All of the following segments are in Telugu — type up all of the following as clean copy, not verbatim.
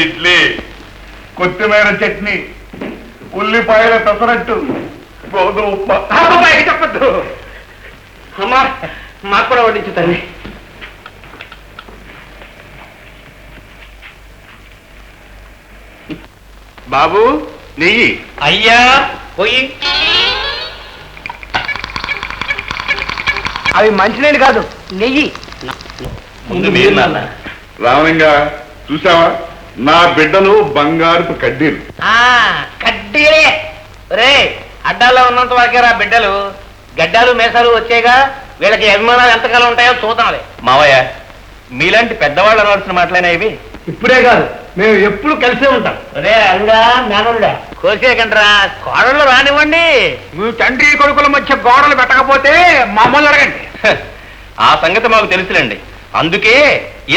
ఇడ్లీ, కొత్తిమీర చట్నీ, ఉల్లిపాయల పెసరట్టు, గోధుమ ఉప్మా. చెప్పద్దు అమ్మా, మాకు కూడా వడ్డించు తల్లి. బాబు నెయ్యి. అయ్యా పోయి. అవి మంచినీళ్ళు కాదు, నెయ్యి. ముందు మీరు నాన్న. రామలింగా చూసావా, నా బిడ్డలు బంగారుపు కడ్డీలు. కడ్డీలే రే. అడ్డాల్లో ఉన్నంత వరకే రా బిడ్డలు. గడ్డాలు మేసాలు వచ్చేగా వీళ్ళకి అభిమానాలు ఎంతకాలం ఉంటాయో చూద్దాంలే. మావయ్య, మీలాంటి పెద్దవాళ్ళు అనవలసిన మాటలైనా ఇవి. ఇప్పుడే కాదు, మేము ఎప్పుడు కలిసే ఉంటాం. రే అంగా మేనల్లా కోసేకండ్రా, కోడళ్ళు రానివ్వండి. మీ తండ్రి కొడుకుల మధ్య గోడలు పెట్టకపోతే మమ్మల్ని అడగండి. ఆ సంగతి మాకు తెలుసులేండి, అందుకే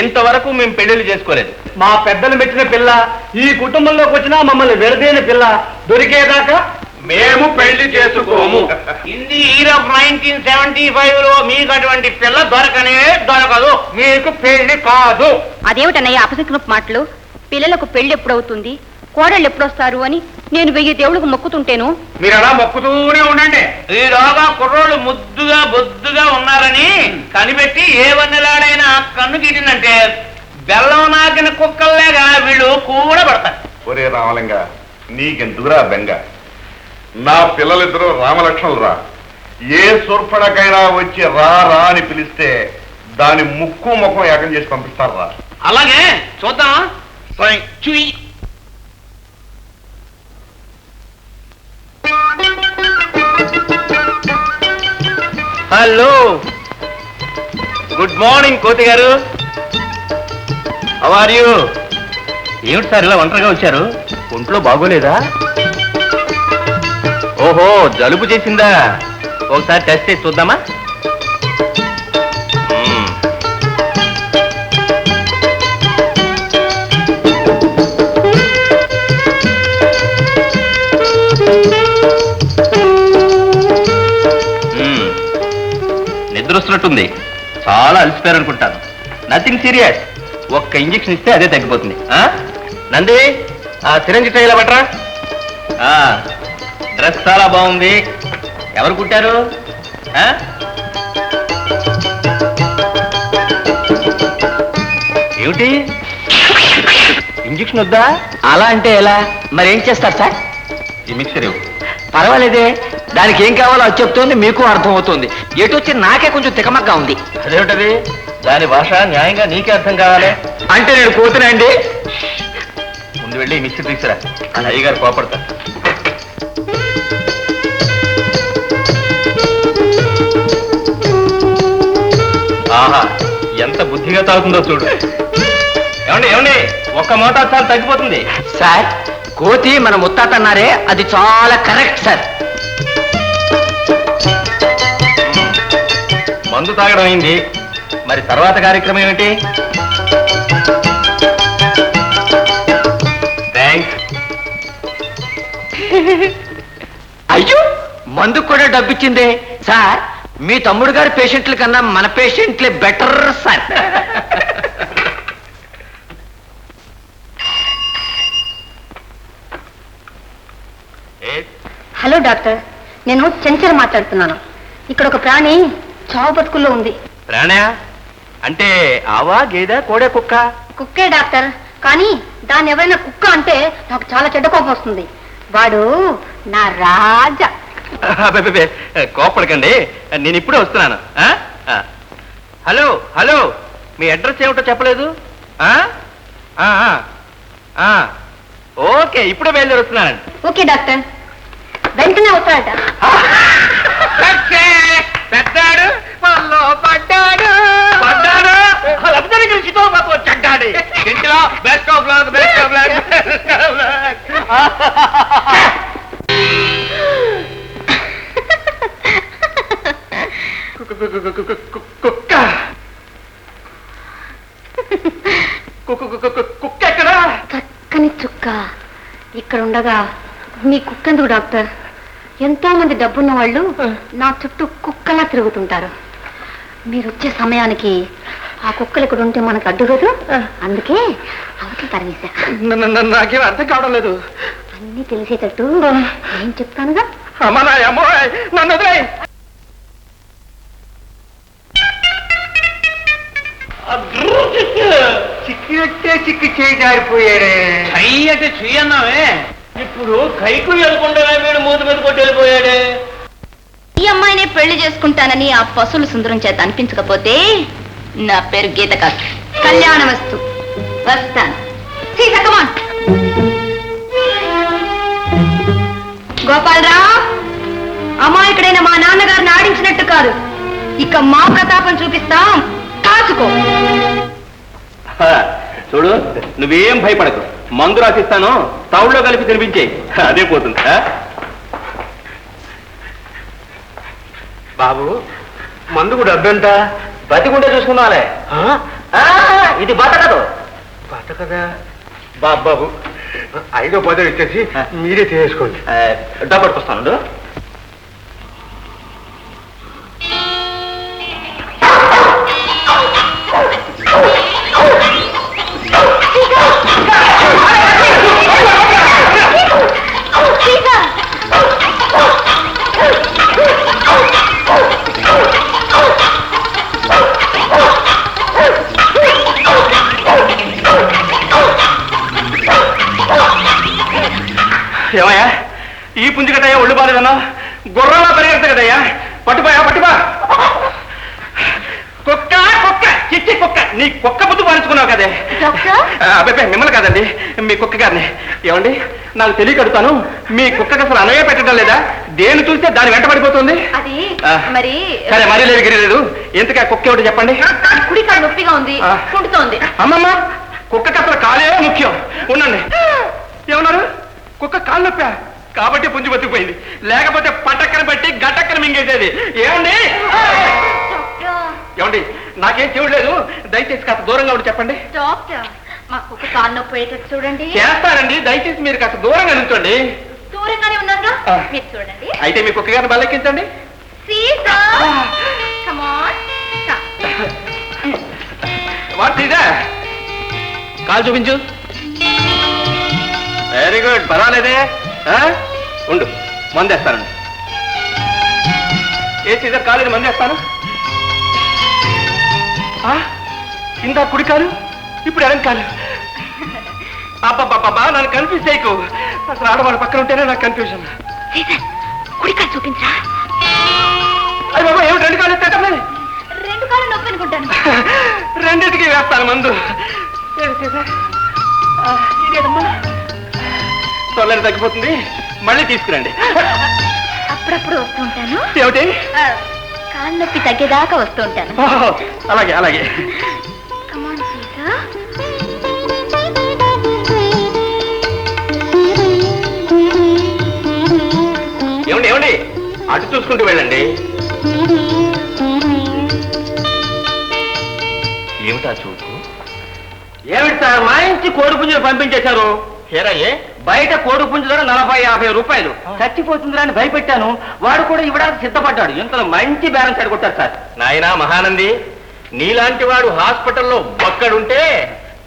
ఇంతవరకు మేము పెళ్లిళ్ళు చేసుకోలేదు. మా పెద్దలు మెచ్చిన పిల్ల ఈ కుటుంబంలోకి వచ్చినా మమ్మల్ని విడదీని పిల్ల దొరికేదాకా మేము పెళ్లి చేసుకోము. ఇన్ ది ఇయర్ ఆఫ్ 1975 లో మీకు అటువంటి పిల్ల దొరకనే దొరకదు. మీకు పెళ్లి కాదు. అదేమిటన్నయ్య అపశకునపు మాటలు? పిల్లలకు పెళ్లి ఎప్పుడవుతుంది, కోడళ్ళు ఎప్పుడొస్తారు అని నేను 1000 దేవుళ్ళకు మొక్కుతుంటేను. మీరు అలా మొక్కుతూనే ఉండండి. ఈలోగా కుర్రోళ్ళు ముద్దుగా బొద్దుగా ఉన్నారని కనిపెట్టి ఏ వన్నెలాడైనా కన్ను గీటిందంటే బెల్లం నాకిన కుక్కల్లేగా వీళ్ళు కూడా పడతారు. ఒరే రామలింగా, నీకెందుకురా బెంగ? నా పిల్లలిద్దరూ రామలక్ష్మణులు రా. ఏ సూర్పడకైనా వచ్చి రా రా అని పిలిస్తే దాని ముక్కు ముఖం ఏకం చేసి పంపిస్తారు రా. అలాగే చూద్దాం. చూయి. హలో, గుడ్ మార్నింగ్ కోతి గారు. How are you? ఏమిటి సార్ ఇలా ఒంటరిగా వచ్చారు? ఒంట్లో బాగోలేదా? ఓహో, జలుబు చేసిందా? ఒకసారి టెస్ట్ చేసి చూద్దామా? నిద్ర వస్తున్నట్టుంది, చాలా అలసిపోయారు అనుకుంటాను. నథింగ్ సీరియస్, ఒక్క ఇంజెక్షన్ ఇస్తే అదే తగ్గిపోతుంది. నంది, ఆ సిరంజి ట్రైలా పట్రా. డ్రెస్ చాలా బాగుంది, ఎవరు కుట్టారు? ఏమిటి, ఇంజెక్షన్ వద్దా? అలా అంటే ఎలా? మరేం చేస్తారు సార్? ఈ మిక్సర్ ఇవ్వు. పర్వాలేదే, దానికి ఏం కావాలో అది చెప్తోంది, మీకు అర్థమవుతుంది. ఎటు వచ్చి నాకే కొంచెం తికమగ్గా ఉంది. అదేమిటది? దాని భాష న్యాయంగా నీకే అర్థం కావాలి. అంటే నేను పోతున్నాండి. ముందు వెళ్ళి మిక్సర్ తీసుకురా, అయ్యగారు కోపడతారు. ఆహా, ఎంత బుద్ధిగా తాగుతుందో చూడు. ఏమండి ఏమండి, ఒక్క మోతా చాలా తగ్గిపోతుంది. సార్, కోతి మన ముత్తాత అన్నారే, అది చాలా కరెక్ట్ సార్. మందు తాగడం అయింది, మరి తర్వాత కార్యక్రమం ఏమిటి? థ్యాంక్స్. అయ్యో, మందుకు కూడా డబ్బిచ్చిందే. సార్, మీ తమ్ముడు గారి పేషెంట్ల కన్నా మన పేషెంట్లే బెటర్ సార్. హలో డాక్టర్, నేను చెంచల మాట్లాడుతున్నాను. ఇక్కడ ఒక ప్రాణి చావు బతుకుల్లో ఉంది. ప్రాణా అంటే ఆవా, గేదె, కోడే, కుక్క? కుక్కే డాక్టర్, కానీ దాన్ని ఎవరైనా కుక్క అంటే నాకు చాలా చెడ్డ కోపం వస్తుంది. వాడు నా రాజా. కోపడకండి, నేను ఇప్పుడే వస్తున్నాను. హలో హలో, మీ అడ్రస్ ఏమిటో చెప్పలేదు? ఓకే, ఇప్పుడే బయలుదేరి వస్తున్నానండి. ఓకే డాక్టర్, వెంటనే వస్తాడట. పెద్దాడు వాళ్ళు పడ్డాడు చెడ్డాడు. ఇంట్లో best of luck, best of luck. కుక్క ఎక్కడ? చక్కని చుక్క ఇక్కడ ఉండగా మీ కుక్కెందుకు డాక్టర్? ఎంతో మంది డబ్బున్న వాళ్ళు నా చుట్టూ కుక్కలా తిరుగుతుంటారు. మీరు వచ్చే సమయానికి ఆ కుక్కలు ఇక్కడ ఉంటే మనకు అడ్డు కదా, అందుకే అవతల తరిమేశా. నాకేం అర్థం కావడం లేదు. అన్నీ తెలిసేటట్టు నేను చెప్తానుగా. అమ్మా నన్ను వదిలేయ్. చిక్కినట్టే చిక్కి చేయి జారిపోయాడే. కై అంటే చెయ్యన్నావే, ఇప్పుడు కైకు వెళ్ళకుండా వీడు మూతి మీద కొట్టి వెళ్ళిపోయాడే. ఈ అమ్మాయినే పెళ్లి చేసుకుంటానని ఆ పశువుల సుందరం చేత అనిపించకపోతే నా పేరు గీత కాదు, కళ్యాణమస్తు. వస్తాను. గోపాలరావు, అమాయకుడైన మా నాన్నగారిని ఆడించినట్టు కాదు, ఇక మా ప్రతాపం చూపిస్తాం, కాచుకో. చూడు, నువ్వేం భయపడకు. మందు రాసిస్తాను, తౌడులో కలిపి తినిపించే, అదే పోతుంది. బాబు, మందుకు డబ్బెంత? బతికుంటే చూసుకున్నాలే. ఇది బతకదు. బతకదా? బాబు 5వ 10వ ఇచ్చేసి మీరే తీసుకోండి. డబ్బు పట్టుకొస్తాను. ఏమయ్యా, ఈ పుంజు కదయ్యా ఒళ్ళు బాలేదన్నా? గుర్రంలా పరిగెడతా కదయ్యా. పట్టుపోయా, పట్టుపా. కుక్క కుక్క చిచ్చి కుక్క, నీ కుక్క బుద్ధి పాలించుకున్నావు కదే. అబ్బాయి మిమ్మల్ని కాదండి, మీ కుక్క గారిని. ఏమండి, నాకు తెలియకడుతాను, మీ కుక్కకి అసలు అనవే పెట్టడం లేదా? దేని చూస్తే దాని వెంట పడిపోతుంది. మరి సరే, మరీ లేదు గిరియలేదు. ఎందుకు కుక్క ఏమిటి చెప్పండి. కుడి కాలు నొప్పిగా ఉంది, కుంటుతోంది. అమ్మమ్మ, కుక్కకి అసలు కాలే ముఖ్యం. ఉండండి. ఏమన్నారు? కుక్క కాళ్ళు నొప్పా కాబట్టి పుంజు బతికిపోయింది, లేకపోతే పటక్కన పెట్టి గటక్కన మింగేసేది. ఏమండి ఏమండి, నాకేం చూడలేదు, దయచేసి కాస్త దూరంగా ఉండి చెప్పండి. డాక్టర్, మా కుక్క కాలు నొప్పి పోయేటట్టు చూడండి. చేస్తానండి, దయచేసి మీరు కాస్త దూరంగా నుంచోండి. దూరంగానే ఉన్నారుగా, మీరు చూడండి. అయితే మీ కుక్క గారిని బల్లెక్కించండి. వాట్ సీదా, కాలు చూపించు. వెరీ గుడ్, పర్వాలేదే. ఉండు, మందేస్తానండి. ఏ సీజర్ కాలేదు, మందేస్తాను. ఇందా కుడి కాలు, ఇప్పుడు ఎడం కాలు. అబ్బాబ్బా, నన్ను కన్ఫ్యూజ్ చేయకు. అసలు ఆడవాళ్ళ పక్కన ఉంటేనే నాకు కన్ఫ్యూజన్. కుడి కాలు చూపించరా? అయ్యి బాబా, ఏమిటి 2 కాలు ఎత్తాటమే? 2 కాళ్ళు నొప్పి అనుకుంటాను. రెండింటికి వేస్తాను మందు. ఇదేదమ్మా, తొందరగా తగ్గిపోతుంది, మళ్ళీ తీసుకురండి. అప్పుడప్పుడు వస్తూ ఉంటాను. ఏమిటి? కాళ్ళు నొప్పి తగ్గేదాకా వస్తూ ఉంటాను. అలాగే అలాగే. ఏమండి ఏమండి, అటు చూసుకుంటూ వెళ్ళండి. ఏమిటా చూపు? ఏమిటి సార్, మా ఇంటి కోడి పుంజులు పంపించేశారు. హేరయ్యే, బయట కోడి పుంజు ధర 40-50 రూపాయలు. చచ్చిపోతుందిరా అని భయపెట్టాను, వాడు కూడా ఇవ్వడానికి సిద్ధపడ్డాడు. ఇంతలో మంచి బ్యాలెన్స్ అడుగుతారు సార్. నాయనా మహానంది, నీలాంటి వాడు హాస్పిటల్లో ఒక్కడుంటే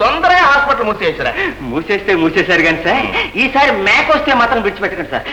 తొందరగా హాస్పిటల్ మూసేసారా. మూసేస్తే మూసేశారు కానీ సార్, ఈసారి మేకొస్తే మాత్రం విడిచిపెట్టకండి సార్.